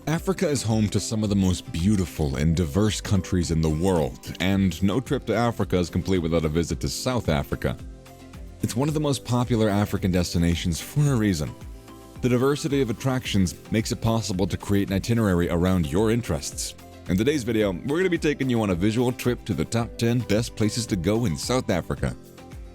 Africa is home to some of the most beautiful and diverse countries in the world, and no trip to Africa is complete without a visit to South Africa. It's one of the most popular African destinations for a reason. The diversity of attractions makes it possible to create an itinerary around your interests. In today's video, we're going to be taking you on a visual trip to the top 10 best places to go in South Africa.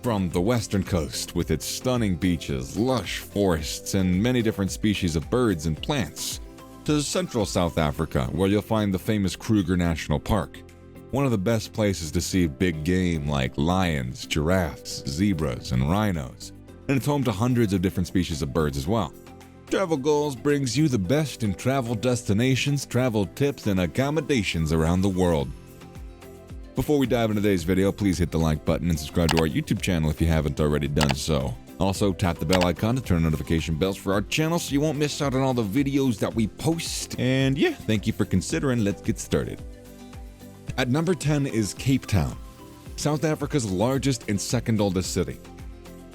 From the western coast, with its stunning beaches, lush forests, and many different species of birds and plants, to central South Africa, where you'll find the famous Kruger National Park, one of the best places to see big game like lions, giraffes, zebras, and rhinos, and it's home to hundreds of different species of birds as well. TravelGoals brings you the best in travel destinations, travel tips, and accommodations around the world. Before we dive into today's video, please hit the like button and subscribe to our YouTube channel if you haven't already done so. Also, tap the bell icon to turn on notification bells for our channel so you won't miss out on all the videos that we post. And yeah, thank you for considering. Let's get started. At number 10 is Cape Town, South Africa's largest and second oldest city.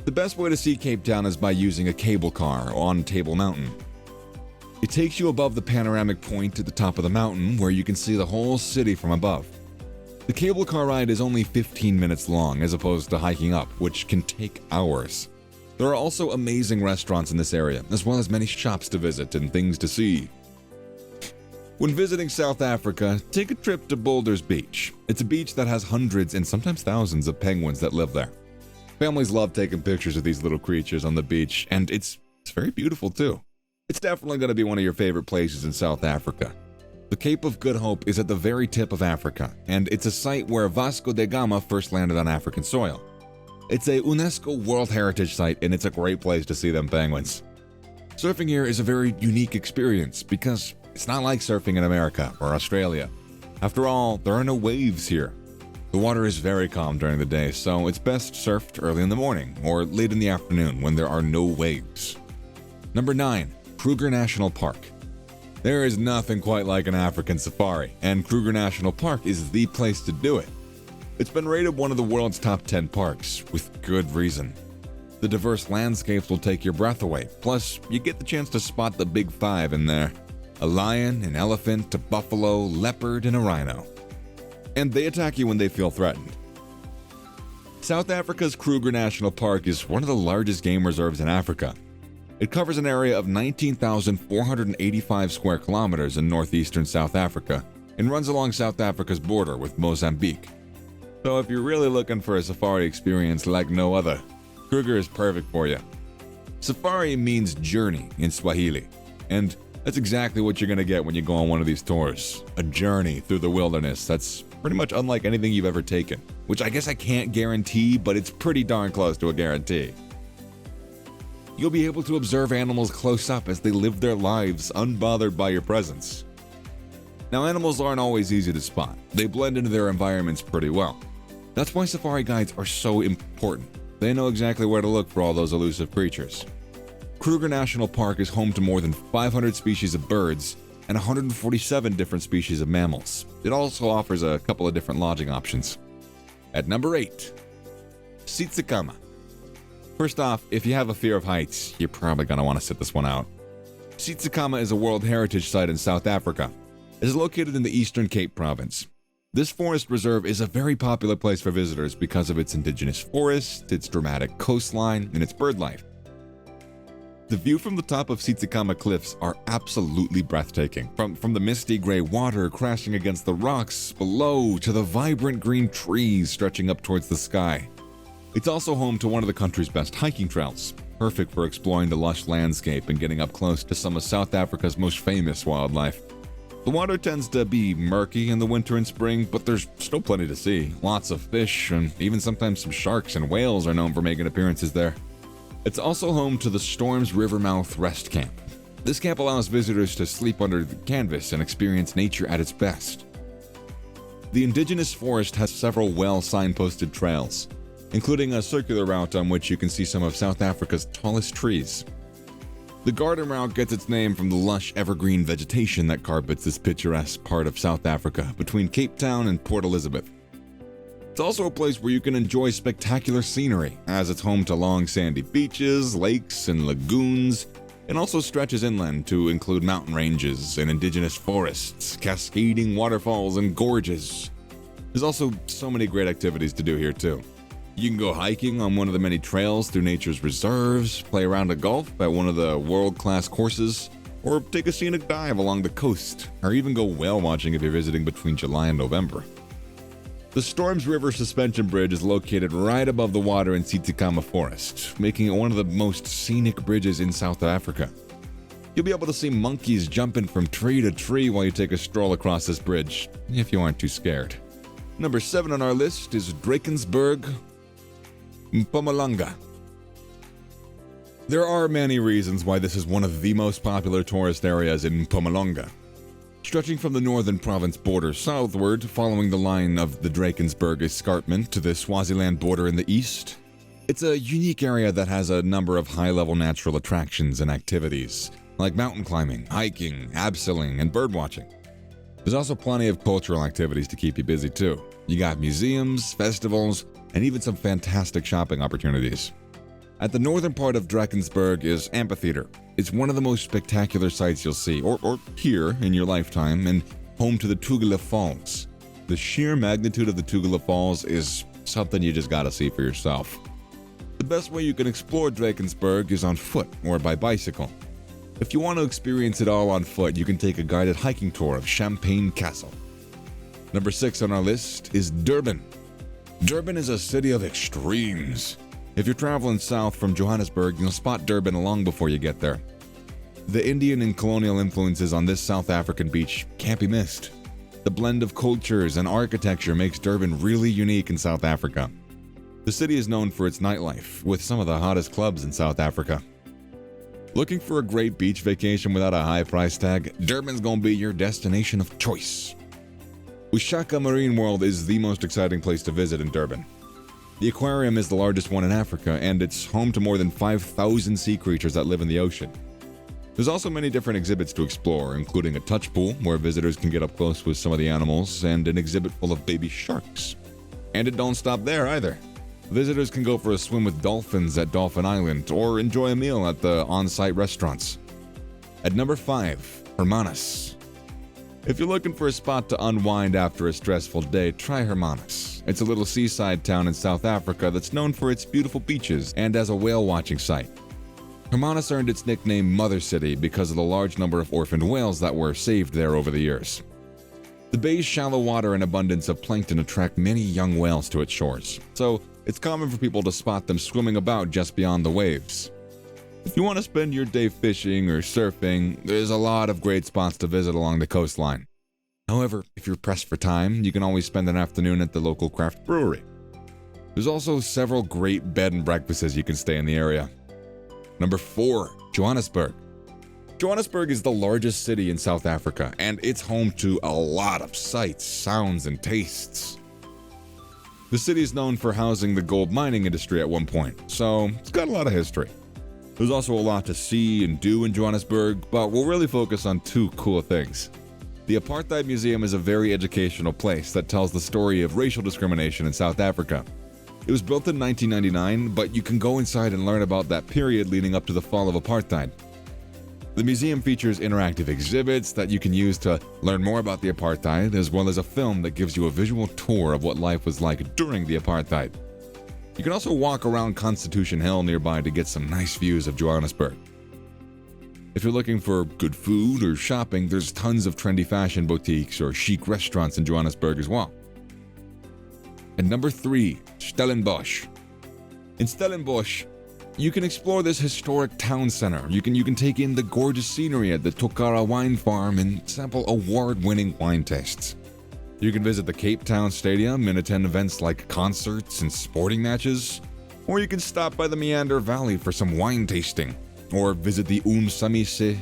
The best way to see Cape Town is by using a cable car on Table Mountain. It takes you above the panoramic point at the top of the mountain where you can see the whole city from above. The cable car ride is only 15 minutes long as opposed to hiking up, which can take hours. There are also amazing restaurants in this area, as well as many shops to visit and things to see. When visiting South Africa, take a trip to Boulders Beach. It's a beach that has hundreds and sometimes thousands of penguins that live there. Families love taking pictures of these little creatures on the beach, and it's very beautiful too. It's definitely going to be one of your favorite places in South Africa. The Cape of Good Hope is at the very tip of Africa, and it's a site where Vasco da Gama first landed on African soil. It's a UNESCO World Heritage Site, and it's a great place to see them penguins. Surfing here is a very unique experience because it's not like surfing in America or Australia. After all, there are no waves here. The water is very calm during the day, so it's best surfed early in the morning or late in the afternoon when there are no waves. Number 9. Kruger National Park. There is nothing quite like an African safari, and Kruger National Park is the place to do it. It's been rated one of the world's top 10 parks, with good reason. The diverse landscapes will take your breath away, plus you get the chance to spot the big five in there. A lion, an elephant, a buffalo, leopard, and a rhino. And they attack you when they feel threatened. South Africa's Kruger National Park is one of the largest game reserves in Africa. It covers an area of 19,485 square kilometers in northeastern South Africa and runs along South Africa's border with Mozambique. So if you're really looking for a safari experience like no other, Kruger is perfect for you. Safari means journey in Swahili, and that's exactly what you're going to get when you go on one of these tours. A journey through the wilderness that's pretty much unlike anything you've ever taken, which I guess I can't guarantee, but it's pretty darn close to a guarantee. You'll be able to observe animals close up as they live their lives unbothered by your presence. Now, animals aren't always easy to spot. They blend into their environments pretty well. That's why safari guides are so important. They know exactly where to look for all those elusive creatures. Kruger National Park is home to more than 500 species of birds and 147 different species of mammals. It also offers a couple of different lodging options. At number 8, Sisakama. First off, if you have a fear of heights, you're probably going to want to sit this one out. Sisakama is a World Heritage Site in South Africa. It is located in the Eastern Cape Province. This forest reserve is a very popular place for visitors because of its indigenous forest, its dramatic coastline, and its bird life. The view from the top of Sisakama cliffs are absolutely breathtaking, from the misty gray water crashing against the rocks below to the vibrant green trees stretching up towards the sky. It's also home to one of the country's best hiking trails, perfect for exploring the lush landscape and getting up close to some of South Africa's most famous wildlife. The water tends to be murky in the winter and spring, but there's still plenty to see. Lots of fish, and even sometimes some sharks and whales are known for making appearances there. It's also home to the Storms Rivermouth Rest Camp. This camp allows visitors to sleep under the canvas and experience nature at its best. The indigenous forest has several well-signposted trails, including a circular route on which you can see some of South Africa's tallest trees. The garden route gets its name from the lush evergreen vegetation that carpets this picturesque part of South Africa between Cape Town and Port Elizabeth. It's also a place where you can enjoy spectacular scenery, as it's home to long sandy beaches, lakes, and lagoons, It also stretches inland to include mountain ranges and indigenous forests, cascading waterfalls, and gorges. There's also so many great activities to do here too. You can go hiking on one of the many trails through nature's reserves, play around at golf at one of the world-class courses, or take a scenic dive along the coast, or even go whale watching if you're visiting between July and November. The Storms River Suspension Bridge is located right above the water in Sisakama Forest, making it one of the most scenic bridges in South Africa. You'll be able to see monkeys jumping from tree to tree while you take a stroll across this bridge, if you aren't too scared. Number 7 on our list is Drakensberg, Mpumalanga. There are many reasons why this is one of the most popular tourist areas in Mpumalanga. Stretching from the northern province border southward, following the line of the Drakensberg escarpment to the Swaziland border in the east, it's a unique area that has a number of high-level natural attractions and activities, like mountain climbing, hiking, abseiling, and birdwatching. There's also plenty of cultural activities to keep you busy too. You got museums, festivals, and even some fantastic shopping opportunities. At the northern part of Drakensberg is Amphitheater. It's one of the most spectacular sights you'll see, or hear in your lifetime, and home to the Kruger Falls. The sheer magnitude of the Kruger Falls is something you just gotta see for yourself. The best way you can explore Drakensberg is on foot or by bicycle. If you want to experience it all on foot, you can take a guided hiking tour of Champagne Castle. Number 6 on our list is Durban. Durban is a city of extremes. If you're traveling south from Johannesburg, you'll spot Durban long before you get there. The Indian and colonial influences on this South African beach can't be missed. The blend of cultures and architecture makes Durban really unique in South Africa. The city is known for its nightlife, with some of the hottest clubs in South Africa. Looking for a great beach vacation without a high price tag? Durban's gonna be your destination of choice. Ushaka Marine World is the most exciting place to visit in Durban. The aquarium is the largest one in Africa, and it's home to more than 5,000 sea creatures that live in the ocean. There's also many different exhibits to explore, including a touch pool where visitors can get up close with some of the animals, and an exhibit full of baby sharks. And it don't stop there either. Visitors can go for a swim with dolphins at Dolphin Island, or enjoy a meal at the on-site restaurants. At number 5, Hermanus. If you're looking for a spot to unwind after a stressful day, try Hermanus. It's a little seaside town in South Africa that's known for its beautiful beaches and as a whale watching site. Hermanus earned its nickname Mother City because of the large number of orphaned whales that were saved there over the years. The bay's shallow water and abundance of plankton attract many young whales to its shores, so it's common for people to spot them swimming about just beyond the waves. If you want to spend your day fishing or surfing, there's a lot of great spots to visit along the coastline. However, if you're pressed for time, you can always spend an afternoon at the local craft brewery. There's also several great bed and breakfasts you can stay in the area. Number 4, Johannesburg. Johannesburg is the largest city in South Africa, and it's home to a lot of sights, sounds, and tastes. The city is known for housing the gold mining industry at one point, so it's got a lot of history. There's also a lot to see and do in Johannesburg, but we'll really focus on 2 cool things. The Apartheid Museum is a very educational place that tells the story of racial discrimination in South Africa. It was built in 1999, but you can go inside and learn about that period leading up to the fall of apartheid. The museum features interactive exhibits that you can use to learn more about the apartheid, as well as a film that gives you a visual tour of what life was like during the apartheid. You can also walk around Constitution Hill nearby to get some nice views of Johannesburg. If you're looking for good food or shopping, there's tons of trendy fashion boutiques or chic restaurants in Johannesburg as well. And number 3, Stellenbosch. In Stellenbosch, you can explore this historic town center. You can take in the gorgeous scenery at the Tokara wine farm and sample award-winning wine tastes. You can visit the Cape Town Stadium and attend events like concerts and sporting matches, or you can stop by the Meander Valley for some wine tasting, or visit the Umsamise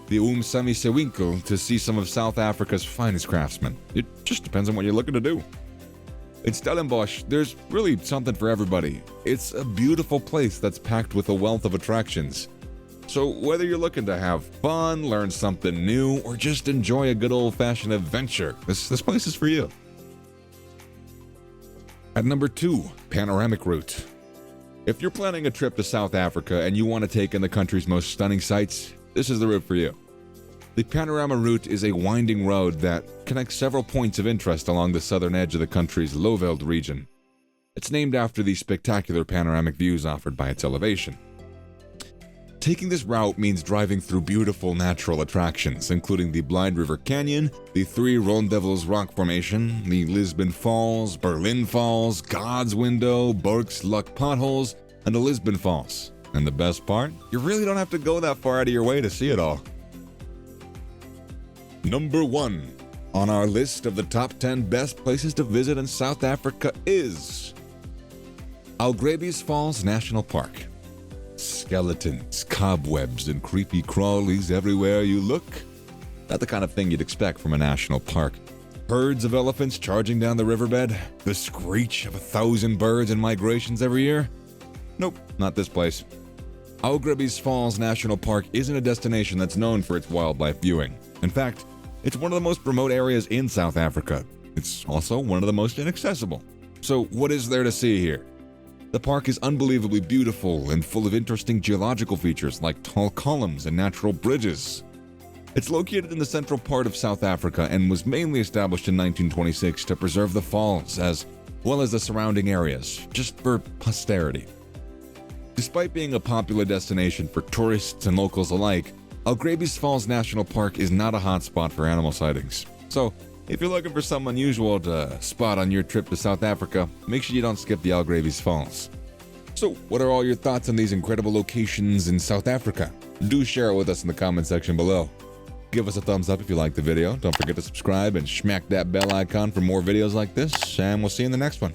Winkel to see some of South Africa's finest craftsmen. It just depends on what you're looking to do. In Stellenbosch, there's really something for everybody. It's a beautiful place that's packed with a wealth of attractions. So whether you're looking to have fun, learn something new, or just enjoy a good old-fashioned adventure, this place is for you. At number 2, Panorama Route. If you're planning a trip to South Africa and you want to take in the country's most stunning sights, this is the route for you. The Panorama Route is a winding road that connects several points of interest along the southern edge of the country's Lowveld region. It's named after the spectacular panoramic views offered by its elevation. Taking this route means driving through beautiful natural attractions, including the Blind River Canyon, the Three Rondevel's Rock Formation, the Lisbon Falls, Berlin Falls, God's Window, Burke's Luck Potholes, and the Lisbon Falls. And the best part? You really don't have to go that far out of your way to see it all. Number 1 on our list of the top 10 best places to visit in South Africa is Algravis Falls National Park. Skeletons, cobwebs, and creepy crawlies everywhere you look. Not the kind of thing you'd expect from a national park. Herds of elephants charging down the riverbed, the screech of 1,000 birds in migrations every year. Nope, not this place. Algravis Falls National Park isn't a destination that's known for its wildlife viewing. In fact, it's one of the most remote areas in South Africa. It's also one of the most inaccessible. So what is there to see here? The park is unbelievably beautiful and full of interesting geological features like tall columns and natural bridges. It's located in the central part of South Africa and was mainly established in 1926 to preserve the falls as well as the surrounding areas, just for posterity. Despite being a popular destination for tourists and locals alike, Algravis Falls National Park is not a hotspot for animal sightings. So, if you're looking for something unusual to spot on your trip to South Africa, make sure you don't skip the Algravis Falls. So, what are all your thoughts on these incredible locations in South Africa? Do share it with us in the comment section below. Give us a thumbs up if you liked the video. Don't forget to subscribe and smack that bell icon for more videos like this, and we'll see you in the next one.